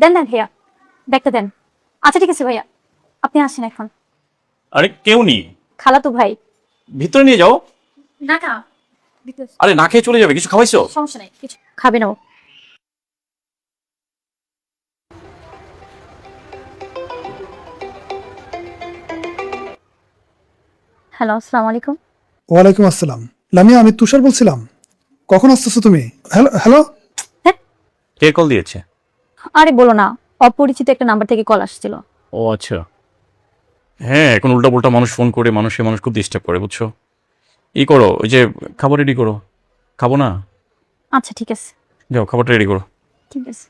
দেন দেন ভাইয়া, ব্যাগটা দেন। আচ্ছা ঠিক আছে ভাইয়া, আপনি আসেন এখন। আরে কেউ নেই, খালাতো ভাই। ভিতরে নিয়ে যাও। না না, আরে না খেয়ে চলে যাবে, কিছু খাওয়াইছো? সমস্যা নেই, কিছু খাবে না ও। হ্যালো, আসসালামু আলাইকুম। ওয়ালাইকুম আসসালাম। লামিয়া, আমি তুষার বলছিলাম। কখন আসতেছো তুমি? Hello hello. হ্যাঁ, কে কল দিয়েছে? আরে বলো না, অপরিচিত একটা নাম্বার থেকে কল আসছিল। ও আচ্ছা, হ্যাঁ এখন উল্টা পুল্টা মানুষ ফোন করে মানুষ খুব ডিস্টার্ব করে, বুঝছো? ই করো, ওই যে খাবার রেডি করো। খাবো না? আচ্ছা ঠিক আছে। যাও খাবারটা রেডি করো। ঠিক আছে।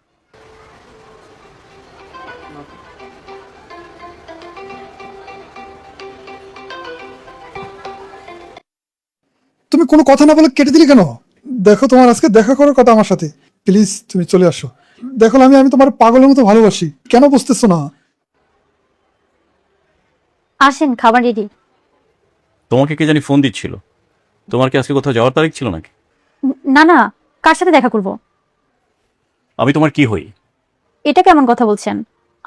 তুমি কোনো কথা না বলে কেটে দিলে কেন? দেখো, তোমার আজকে দেখা করার কথা আমার সাথে। প্লিজ তুমি চলে আসো। দেখো লামিয়া, আমি তোমার পাগলের মতো ভালোবাসি, কেন বুঝতেছো না? আসেন, খাবার রেডি। তোমাকে কে জানি ফোন দিচ্ছিল, তোমার কি আজকে কোথাও যাওয়ার তারিখ ছিল নাকি? না না, কার সাথে দেখা করব? আমি তোমার কি হই? এটা কেমন কথা বলছেন?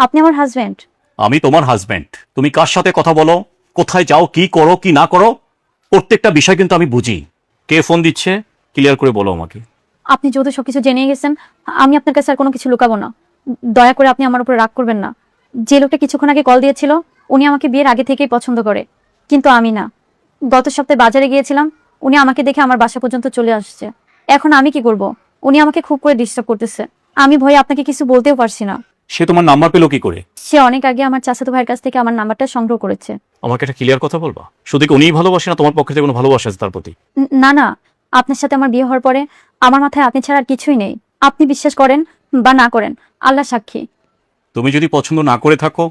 আপনি আমার হাজবেন্ড। আমি তোমার হাজব্যান্ড। তুমি কার সাথে কথা বলো, কোথায় যাও, কি করো কি না করো, প্রত্যেকটা বিষয় কিন্তু আমি বুঝি। কে ফোন দিচ্ছে ক্লিয়ার করে বলো আমাকে। আপনি যেহেতু সবকিছু জেনে গেছেন, আমি আপনার কাছে আর কোনো কিছু লুকাবো না। দয়া করে আপনি আমার উপর রাগ করবেন না। যে লোকটা কিছুক্ষণ আগে কল দিয়েছিল, উনি আমাকে বিয়ের আগে থেকেই পছন্দ করে, কিন্তু আমি না। গত সপ্তাহে বাজারে গিয়েছিলাম, উনি আমাকে দেখে আমার বাসা পর্যন্ত চলে আসছে। এখন আমি কি করব? উনি আমাকে খুব করে ডিস্টার্ব করতেছে। আমি ভয়ে আপনাকে কিছু বলতেও পারছি না। সে তোমার নাম্বার পেলো কি করে? সে অনেক আগে আমার চাচাতো ভাইয়ের কাছ থেকে আমার নাম্বারটা সংগ্রহ করেছে। আমাকে একটা ক্লিয়ার কথা বলবা, শুধু কি উনিই ভালোবাসে না তোমার পক্ষে থেকে কোনো ভালোবাসা আছে তার প্রতি? না না, আপনার সাথে আমার বিয়ে হওয়ার পরে আমার মাথায় আপনি ছাড়া আর কিছুই নেই। আপনি বিশ্বাস করেন বা না করেন, আল্লাহ সাক্ষী। তুমি যদি পছন্দ না করে থাকো,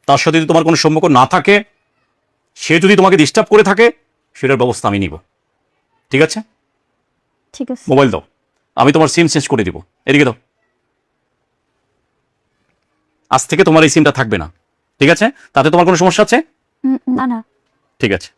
তার সাথে যদি তোমার কোনো সম্পর্ক না থাকে, সে যদি তোমাকে ডিস্টার্ব করে থাকে, সেটার ব্যবস্থা আমি নিব। ঠিক আছে? ঠিক আছে। মোবাইল দাও, আমি তোমার সিম চেঞ্জ করে দিব। এদিকে দাও। আজ থেকে তোমার এই সিমটা থাকবে না, ঠিক আছে? তাতে তোমার কোনো সমস্যা আছে? না না। ঠিক আছে।